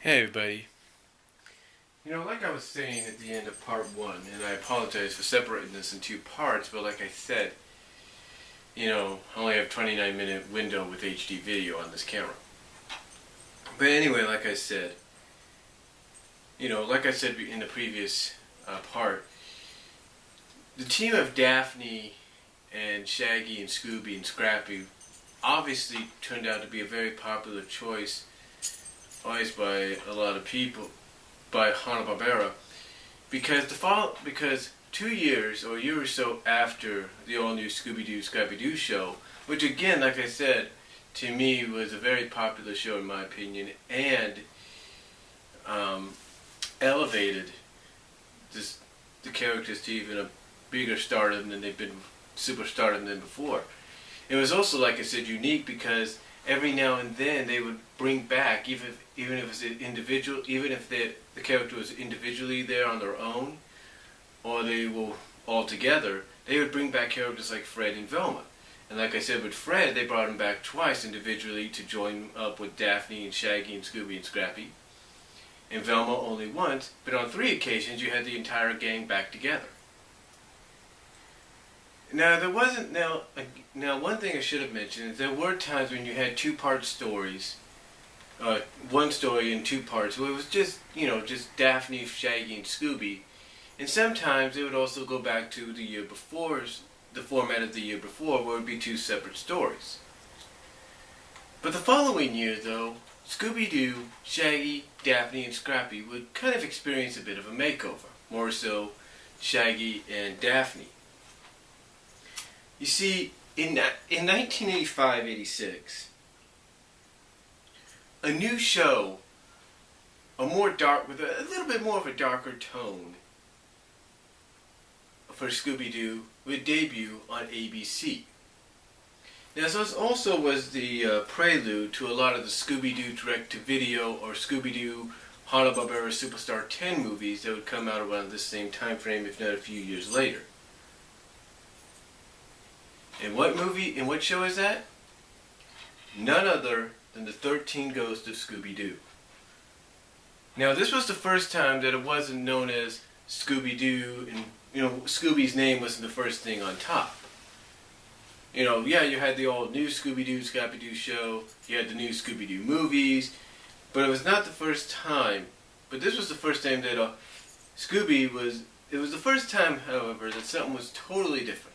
Hey everybody. Like I was saying at the end of part one, and I apologize for separating this in two parts, but like I said, I only have a 29-minute window with HD video on this camera. But anyway, like I said in the previous part, the team of Daphne and Shaggy and Scooby and Scrappy obviously turned out to be a very popular choice, always by a lot of people, by Hanna-Barbera, because 2 years or a year or so after the all-new Scooby-Doo Scrappy-Doo show, which again, like I said, to me was a very popular show in my opinion, and elevated the characters to even a bigger stardom than they've been superstardom than before. It was also, like I said, unique because every now and then they would bring back, even if it was individual, even if the character was individually there on their own, or they were all together, they would bring back characters like Fred and Velma. And like I said, with Fred, they brought him back twice individually to join up with Daphne and Shaggy and Scooby and Scrappy. And Velma only once, but on 3 occasions you had the entire gang back together. Now there wasn't now one thing I should have mentioned is there were times when you had two-part stories, one story in 2 parts where it was just Daphne, Shaggy, and Scooby, and sometimes it would also go back to the year before's the format of the year before, where it would be 2 separate stories. But the following year, though, Scooby-Doo, Shaggy, Daphne, and Scrappy would kind of experience a bit of a makeover, more so Shaggy and Daphne. You see, in 1985-86, a new show, with a little bit more of a darker tone for Scooby-Doo, would debut on ABC. Now, this also was the prelude to a lot of the Scooby-Doo direct-to-video or Scooby-Doo Hanna-Barbera Superstar 10 movies that would come out around this same time frame, if not a few years later. And what show is that? None other than the 13 Ghosts of Scooby-Doo. Now, this was the first time that it wasn't known as Scooby-Doo, and Scooby's name wasn't the first thing on top. You had the old new Scooby-Doo, Scrappy-Doo show, you had the new Scooby-Doo movies, but it was not the first time. But this was the first time that it was the first time, however, that something was totally different.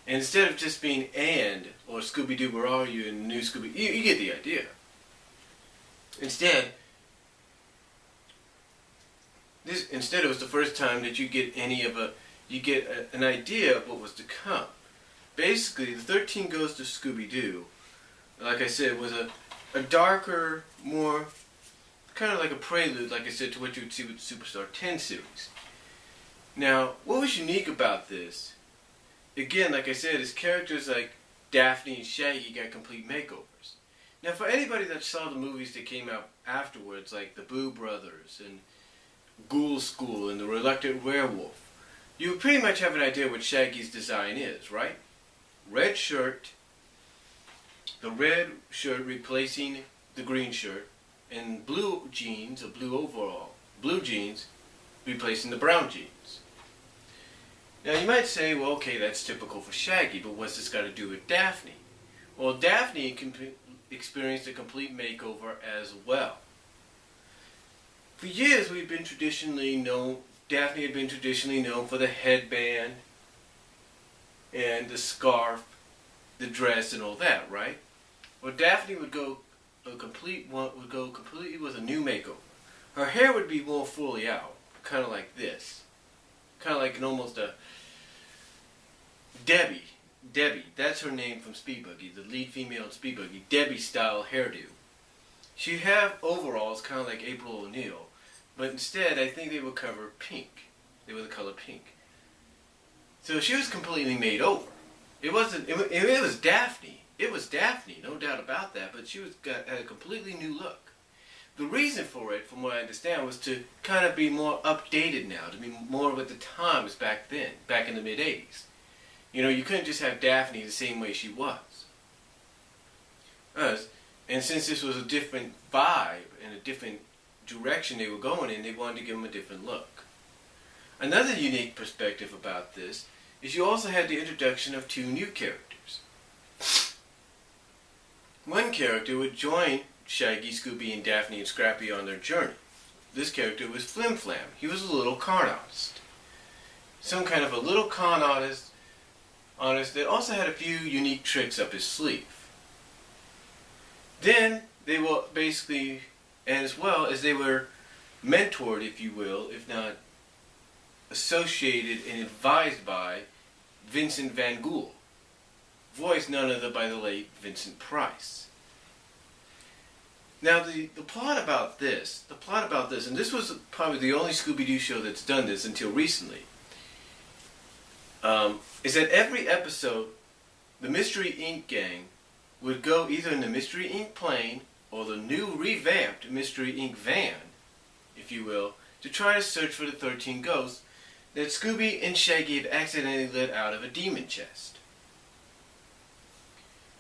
And instead of just being or Scooby-Doo, where are you, and new Scooby, you get the idea. Instead, it was the first time that you get an idea of what was to come. Basically, the 13 Ghosts of Scooby-Doo, like I said, was a darker, more kind of like a prelude, like I said, to what you would see with the Superstar 10 series. Now, what was unique about this? Again, like I said, is characters like Daphne and Shaggy got complete makeovers. Now, for anybody that saw the movies that came out afterwards, like the Boo Brothers and Ghoul School and the Reluctant Werewolf, you would pretty much have an idea what Shaggy's design is, right? Red shirt, the red shirt replacing the green shirt, and blue jeans, or blue overall, blue jeans replacing the brown jeans. Now you might say, well, okay, that's typical for Shaggy, but what's this got to do with Daphne? Well, Daphne experienced a complete makeover as well. For years, Daphne had been traditionally known for the headband and the scarf, the dress, and all that, right? Well, Daphne would go completely with a new makeover. Her hair would be more fully out, kind of like this, kind of like almost a Debbie, that's her name from Speed Buggy, the lead female in Speed Buggy, Debbie-style hairdo. She'd have overalls, kind of like April O'Neil, but instead, I think they would cover pink. They were the color pink. So she was completely made over. It was Daphne. It was Daphne, no doubt about that, but she had a completely new look. The reason for it, from what I understand, was to kind of be more updated now, to be more with the times back then, back in the mid-'80s. You couldn't just have Daphne the same way she was. And since this was a different vibe and a different direction they were going in, they wanted to give them a different look. Another unique perspective about this is you also had the introduction of two new characters. One character would join Shaggy, Scooby, and Daphne and Scrappy on their journey. This character was Flim Flam. He was a little con artist. Some kind of a little con artist that also had a few unique tricks up his sleeve. Then they were basically, as well as they were mentored, if you will, if not associated and advised by Vincent Van Gogh, voiced none other by the late Vincent Price. Now the plot about this, and this was probably the only Scooby-Doo show that's done this until recently, is that every episode, the Mystery Inc. gang would go either in the Mystery Inc. plane or the new revamped Mystery Inc. van, if you will, to try to search for the 13 ghosts that Scooby and Shaggy had accidentally let out of a demon chest.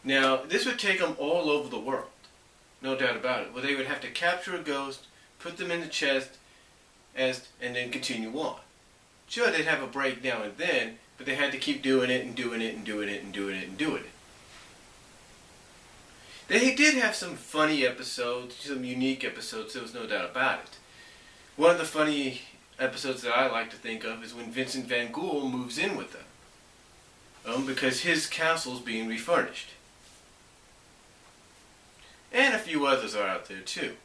Now, this would take them all over the world, no doubt about it, where they would have to capture a ghost, put them in the chest, and then continue on. Sure, they'd have a break now and then, but they had to keep doing it and doing it and doing it and doing it and doing it. They did have some funny episodes, some unique episodes, there was no doubt about it. One of the funny episodes that I like to think of is when Vincent Van Gogh moves in with them, because his castle's being refurnished. And a few others are out there too.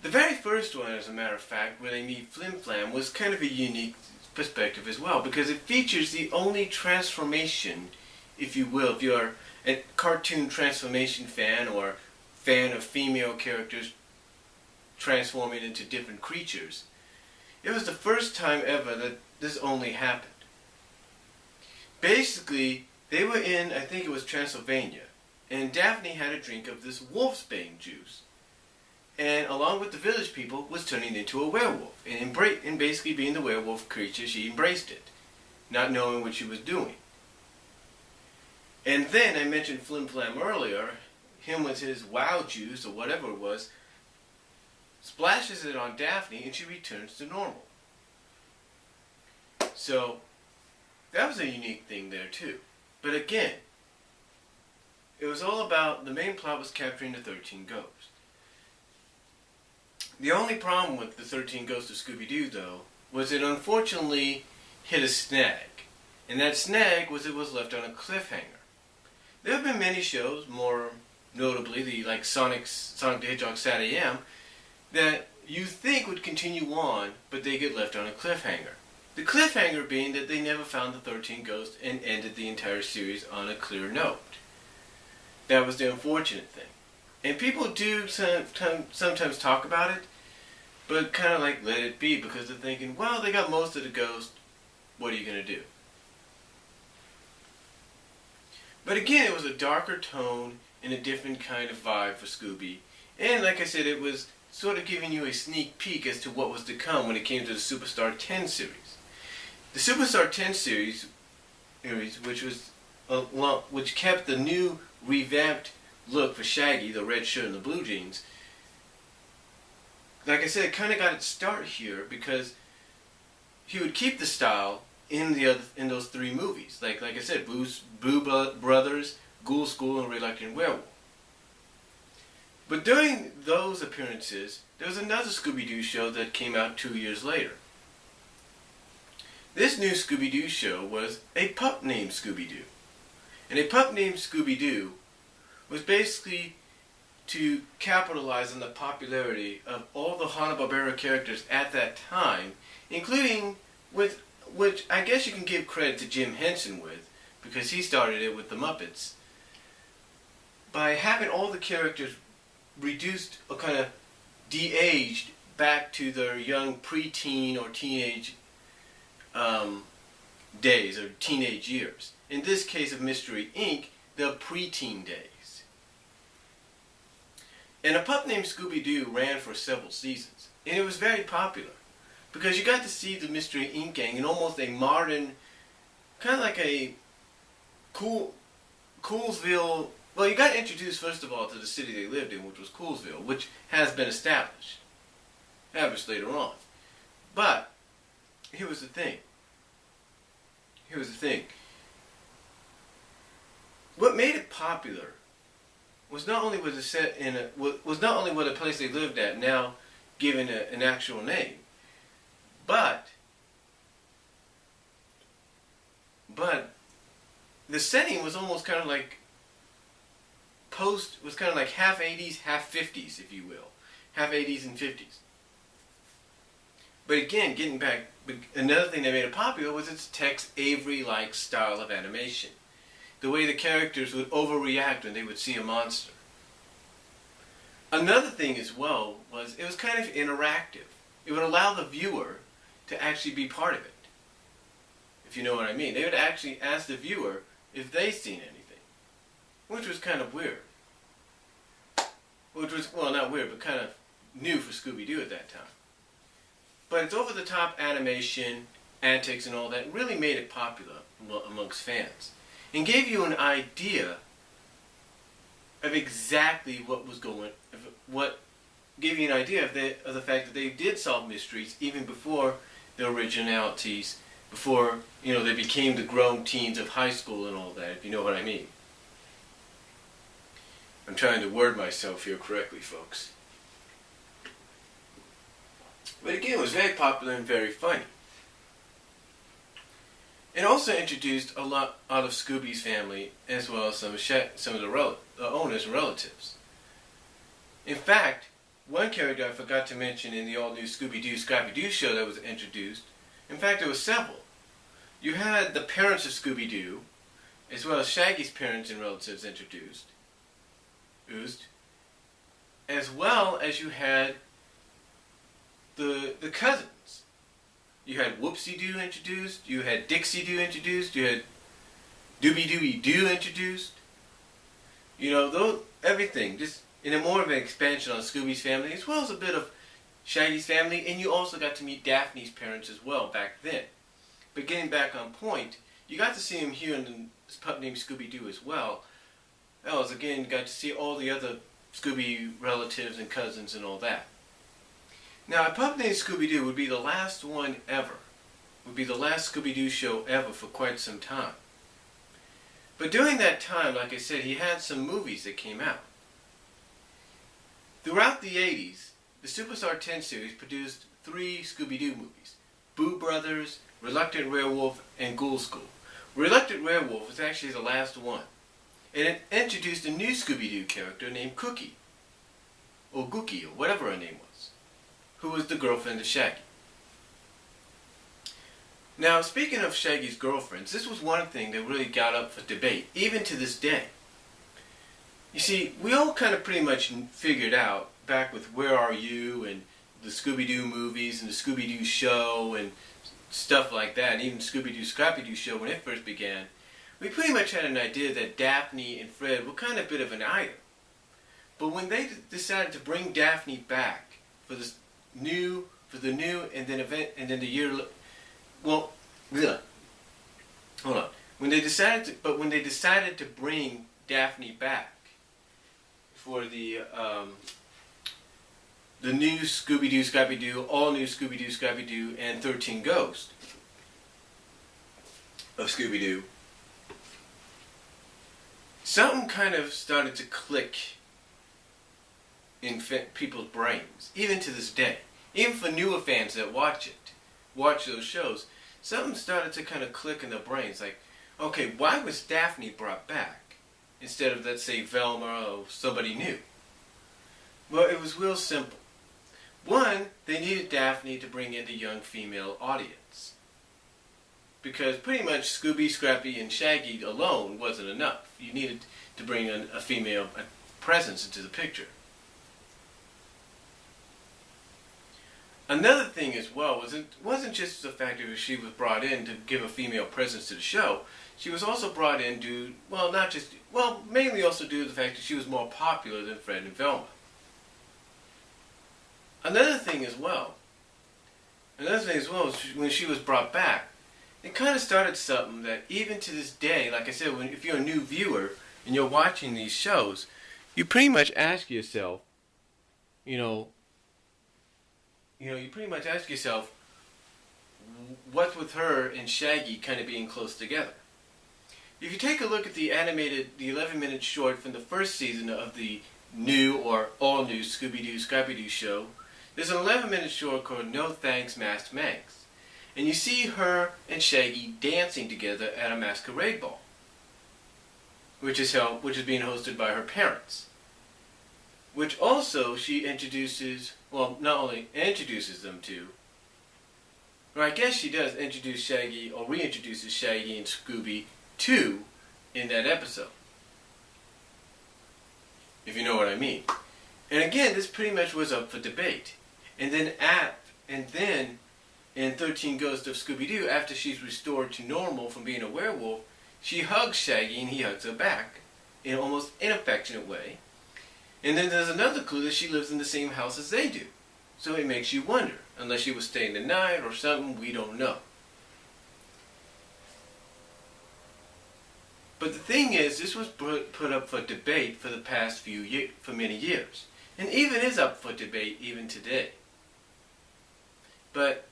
The very first one, as a matter of fact, where they meet Flim Flam, was kind of a unique perspective as well, because it features the only transformation, if you will, if you're a cartoon transformation fan or fan of female characters transforming into different creatures. It was the first time ever that this only happened. Basically, they were in, I think it was Transylvania, and Daphne had a drink of this wolfsbane juice, and along with the village people was turning into a werewolf, and basically being the werewolf creature, she embraced it, not knowing what she was doing. And then, I mentioned Flim Flam earlier, him with his wow juice, or whatever it was, splashes it on Daphne and she returns to normal. So, that was a unique thing there too. But again, it was all about, the main plot was capturing the 13 ghosts. The only problem with the 13 Ghosts of Scooby-Doo, though, was it unfortunately hit a snag. And that snag was it was left on a cliffhanger. There have been many shows, more notably like Sonic the Hedgehog Sat AM, that you think would continue on, but they get left on a cliffhanger. The cliffhanger being that they never found the 13 ghosts and ended the entire series on a clear note. That was the unfortunate thing. And people do sometimes talk about it, but kind of like let it be, because they're thinking, well, they got most of the ghosts, what are you going to do? But again, it was a darker tone and a different kind of vibe for Scooby. And like I said, it was sort of giving you a sneak peek as to what was to come when it came to the Superstar 10 series. The Superstar 10 series, which kept the new revamped look for Shaggy, the red shirt and the blue jeans, like I said, it kind of got its start here because he would keep the style in those three movies. Like I said, Boo Brothers, Ghoul School, and Reluctant Werewolf. But during those appearances, there was another Scooby-Doo show that came out 2 years later. This new Scooby-Doo show was A Pup Named Scooby-Doo. And A Pup Named Scooby-Doo was basically to capitalize on the popularity of all the Hanna-Barbera characters at that time, including which I guess you can give credit to Jim Henson with, because he started it with the Muppets, by having all the characters reduced or kind of de-aged back to their young preteen or teenage days, or teenage years. In this case of Mystery Inc., the preteen days. And A Pup Named Scooby-Doo ran for several seasons, and it was very popular, because you got to see the Mystery Inc. gang in almost a modern, kind of like a Coolsville Well, you got introduced first of all to the city they lived in, which was Coolsville, which has been established later on. But here was the thing. What made it popular was not only was it set in was not only what a place they lived at now given an actual name, but the setting was almost kind of like half 80s, half 50s, if you will, half 80s and 50s. But again, getting back, another thing that made it popular was its Tex Avery-like style of animation. The way the characters would overreact when they would see a monster. Another thing as well was it was kind of interactive. It would allow the viewer to actually be part of it. If you know what I mean. They would actually ask the viewer if they'd seen anything. Which was kind of weird. Which was, well, not weird, but kind of new for Scooby-Doo at that time. But its over-the-top animation, antics, and all that really made it popular amongst fans. And gave you an idea of exactly what was going, gave you an idea of the fact that they did solve mysteries even before the originalities, before, you know, they became the grown teens of high school and all that, if you know what I mean. I'm trying to word myself here correctly, folks. But again, it was very popular and very funny. It also introduced a lot out of Scooby's family, as well as some of the owners and relatives. In fact, one character I forgot to mention in the all-new Scooby-Doo Scrappy-Doo show that was introduced, in fact there were several. You had the parents of Scooby-Doo, as well as Shaggy's parents and relatives introduced, as well as you had the cousins. You had Whoopsie-Doo introduced, you had Dixie-Doo introduced, you had Dooby-Dooby-Doo introduced. You know, everything, just in a more of an expansion on Scooby's family, as well as a bit of Shaggy's family, and you also got to meet Daphne's parents as well back then. But getting back on point, you got to see him here in this pup named Scooby-Doo as well. As again, you got to see all the other Scooby relatives and cousins and all that. Now, A Pup Named Scooby-Doo would be the last one ever. Would be the last Scooby-Doo show ever for quite some time. But during that time, like I said, he had some movies that came out. Throughout the 80s, the Superstar 10 series produced 3 Scooby-Doo movies. Boo Brothers, Reluctant Werewolf, and Ghoul School. Reluctant Werewolf was actually the last one. And it introduced a new Scooby-Doo character named Cookie. Or Gookie, or whatever her name was. Who was the girlfriend of Shaggy. Now, speaking of Shaggy's girlfriends, this was one thing that really got up for debate, even to this day. You see, we all kind of pretty much figured out, back with Where Are You, and the Scooby-Doo movies, and the Scooby-Doo show, and stuff like that, and even Scooby-Doo Scrappy-Doo show when it first began, we pretty much had an idea that Daphne and Fred were kind of a bit of an item. But when they decided to bring Daphne back for the new, and then the year, well, hold on. When they decided to bring Daphne back for the new Scooby-Doo Scrappy-Doo, all new Scooby-Doo Scrappy-Doo, and 13 Ghosts of Scooby-Doo, something kind of started to click in people's brains, even to this day. Even for newer fans that watch those shows, something started to kind of click in their brains. Like, okay, why was Daphne brought back instead of, let's say, Velma or somebody new? Well, it was real simple. One, they needed Daphne to bring in the young female audience. Because pretty much Scooby, Scrappy, and Shaggy alone wasn't enough. You needed to bring in a female presence into the picture. Another thing as well wasn't just the fact that she was brought in to give a female presence to the show. She was also brought in mainly also due to the fact that she was more popular than Fred and Velma. Another thing as well is when she was brought back, it kind of started something that even to this day, like I said, if you're a new viewer and you're watching these shows, you pretty much ask yourself, you pretty much ask yourself, what's with her and Shaggy kind of being close together? If you take a look at the 11-minute short from the first season of the new or all-new Scooby-Doo Scrappy-Doo show, there's an 11-minute short called No Thanks, Masked Manx. And you see her and Shaggy dancing together at a masquerade ball, which is being hosted by her parents. Which also she introduces, well, not only introduces them to, or I guess she does introduce Shaggy, or reintroduces Shaggy and Scooby to in that episode. If you know what I mean. And again, this pretty much was up for debate. And then in 13 Ghosts of Scooby-Doo, after she's restored to normal from being a werewolf, she hugs Shaggy and he hugs her back in an almost inaffectionate way. And then there's another clue that she lives in the same house as they do. So it makes you wonder, unless she was staying the night or something, we don't know. But the thing is, this was put up for debate for the past for many years. And even is up for debate even today. But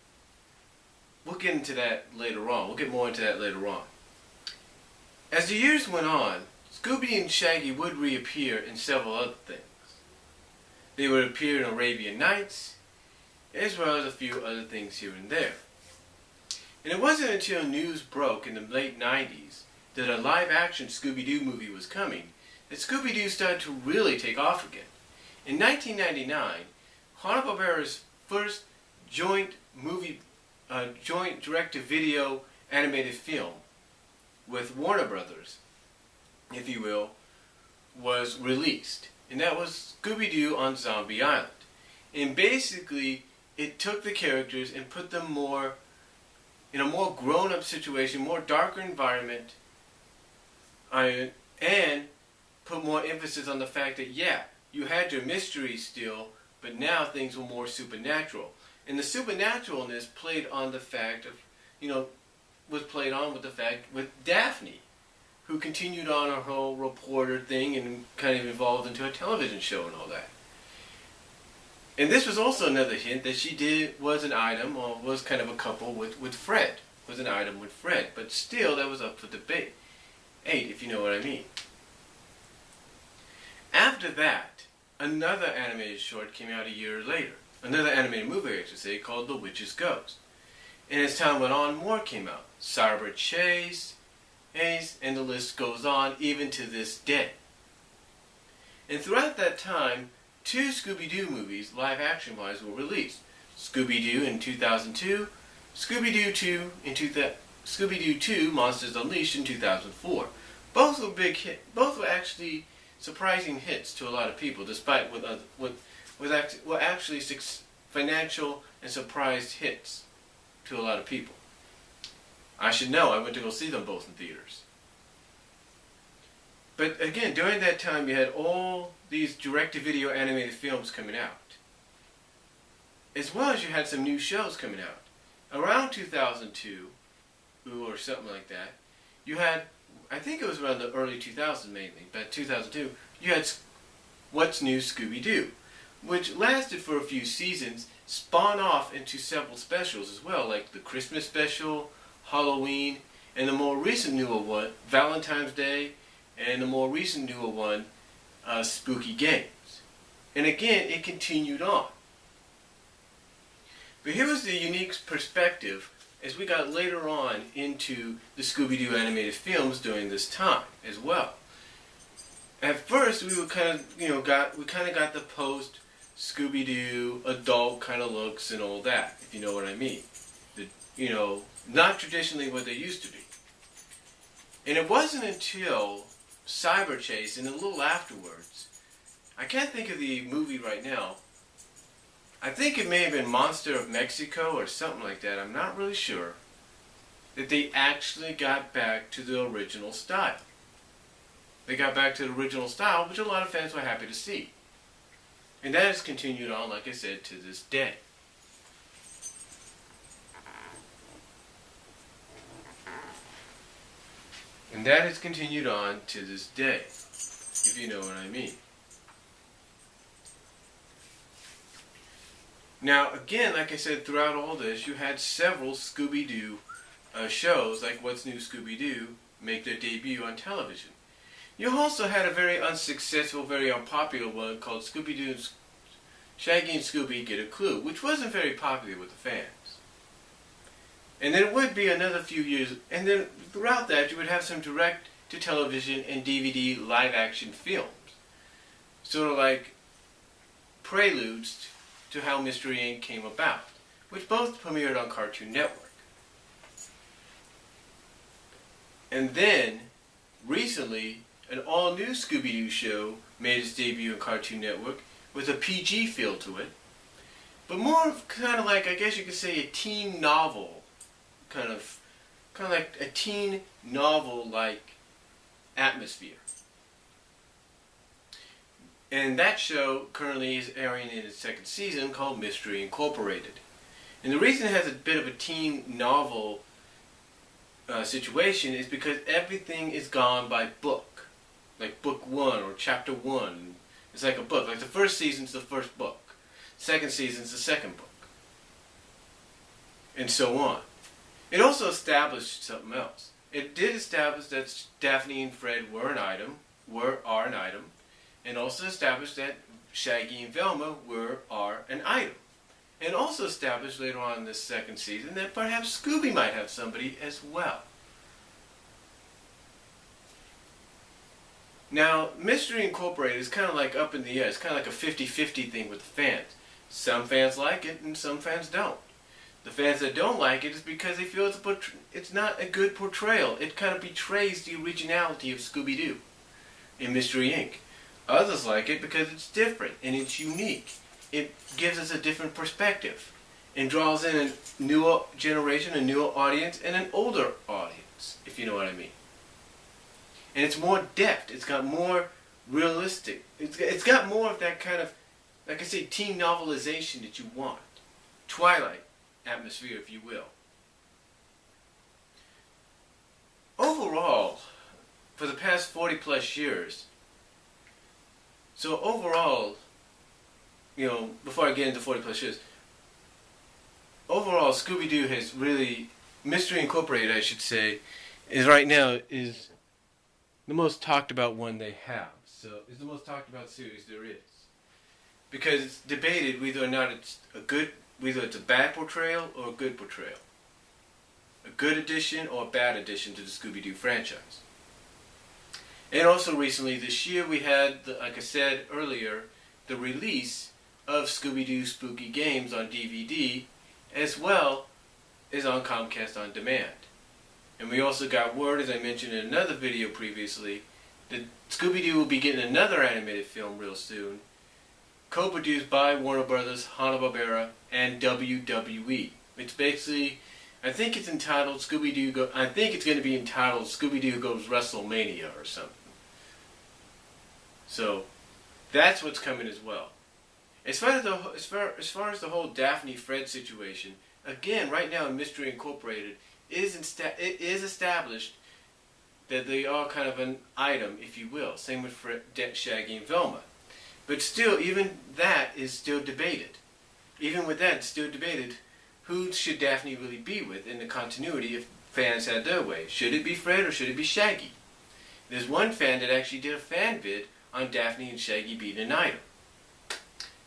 we'll get into that later on. We'll get more into that later on. As the years went on, Scooby and Shaggy would reappear in several other things. They would appear in Arabian Nights, as well as a few other things here and there. And it wasn't until news broke in the late 90s that a live-action Scooby-Doo movie was coming that Scooby-Doo started to really take off again. In 1999, Hanna-Barbera's first joint direct-to-video animated film with Warner Brothers, if you will, was released. And that was Scooby-Doo on Zombie Island. And basically, it took the characters and put them in a more grown-up situation, more darker environment, and put more emphasis on the fact that, yeah, you had your mystery still, but now things were more supernatural. And the supernaturalness played on the fact of, was played on with the fact with Daphne, who continued on her whole reporter thing and kind of evolved into a television show and all that. And this was also another hint that she was an item, or was kind of a couple with Fred. Was an item with Fred. But still, that was up for debate. If you know what I mean. After that, another animated short came out a year later. Another animated movie, I should say, called The Witch's Ghost. And as time went on, more came out. Cyber Chase, and the list goes on even to this day. And throughout that time, 2 Scooby-Doo movies, live-action wise, were released. Scooby-Doo in 2002, Scooby-Doo 2 Monsters Unleashed in 2004. Both were big hits. Both were actually surprising hits to a lot of people, despite were actually financial and surprised hits to a lot of people. I should know, I went to go see them both in theaters. But again, during that time you had all these direct-to-video animated films coming out. As well as you had some new shows coming out. Around 2002, or something like that, you had, I think it was around the early 2000s mainly, but 2002, you had What's New Scooby-Doo, which lasted for a few seasons, spawned off into several specials as well, like the Christmas special, Halloween, and the more recent newer one, Valentine's Day, and the more recent newer one, Spooky Games. And again, it continued on. But here was the unique perspective as we got later on into the Scooby-Doo animated films during this time as well. At first, we were kind of, got the post Scooby-Doo adult kind of looks and all that, if you know what I mean. Not traditionally what they used to be. And it wasn't until Cyber Chase and a little afterwards, I can't think of the movie right now. I think it may have been Monster of Mexico or something like that, I'm not really sure, that they actually got back to the original style. They got back to the original style, which a lot of fans were happy to see. And that has continued on, like I said, to this day. And that has continued on to this day, if you know what I mean. Now, again, like I said, throughout all this, you had several Scooby-Doo shows, like What's New Scooby-Doo, make their debut on television. You also had a very unsuccessful, very unpopular one called Scooby-Doo, Shaggy and Scooby Get a Clue, which wasn't very popular with the fans. And then it would be another few years, and then throughout that you would have some direct-to-television and DVD live-action films. Sort of like preludes to how Mystery Inc. came about, which both premiered on Cartoon Network. And then, recently, an all-new Scooby-Doo show made its debut on Cartoon Network with a PG feel to it, but more kind of like, I guess you could say, a teen novel, kind of like a teen novel-like atmosphere. And that show currently is airing in its second season, called Mystery Incorporated. And the reason it has a bit of a teen novel situation is because everything is gone by book. Like book 1 or chapter 1. It's like a book. Like the first season's the first book. Second season's the second book. And so on. It also established something else. It did establish that Daphne and Fred are an item. And also established that Shaggy and Velma are an item. And also established later on in this second season that perhaps Scooby might have somebody as well. Now, Mystery Incorporated is kind of like up in the air. It's kind of like a 50-50 thing with the fans. Some fans like it and some fans don't. The fans that don't like it is because they feel it's not a good portrayal. It kind of betrays the originality of Scooby-Doo in Mystery Inc. Others like it because it's different and it's unique. It gives us a different perspective and draws in a newer generation, a newer audience, and an older audience, if you know what I mean. And it's more depth. It's got more realistic. It's got more of that kind of, like I say, teen novelization that you want. Twilight atmosphere, if you will. Overall, for the past 40 plus years, so overall, you know, before I get into 40 plus years, overall Scooby-Doo has really, Mystery Incorporated I should say, is right now is the most talked about one they have. So it's the most talked about series there is. Because it's debated whether or not it's whether it's a bad portrayal or a good portrayal. A good addition or a bad addition to the Scooby-Doo franchise. And also recently this year we had, like I said earlier, the release of Scooby-Doo Spooky Games on DVD as well as on Comcast On Demand. And we also got word, as I mentioned in another video previously, that Scooby-Doo will be getting another animated film real soon, co-produced by Warner Brothers, Hanna-Barbera, and WWE. It's basically, I think it's entitled Scooby-Doo I think it's going to be entitled Scooby-Doo Goes WrestleMania or something. So, that's what's coming as well. As far as the whole Daphne-Fred situation, again, right now in Mystery Incorporated, it is established that they are kind of an item, if you will. Same with Shaggy and Velma. But still, even that is still debated. Even with that, it's still debated, who should Daphne really be with in the continuity if fans had their way? Should it be Fred or should it be Shaggy? There's one fan that actually did a fan vid on Daphne and Shaggy being an item.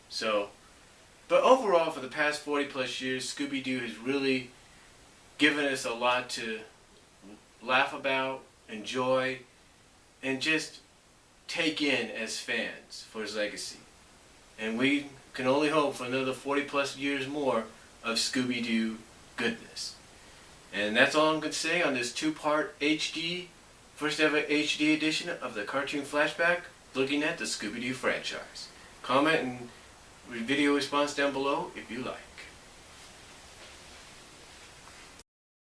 So, but overall, for the past 40 plus years, Scooby-Doo has really given us a lot to laugh about, enjoy, and just take in as fans for his legacy. And we can only hope for another 40 plus years more of Scooby-Doo goodness. And that's all I'm going to say on this two-part first ever HD edition of the Cartoon Flashback, looking at the Scooby-Doo franchise. Comment and video response down below if you like.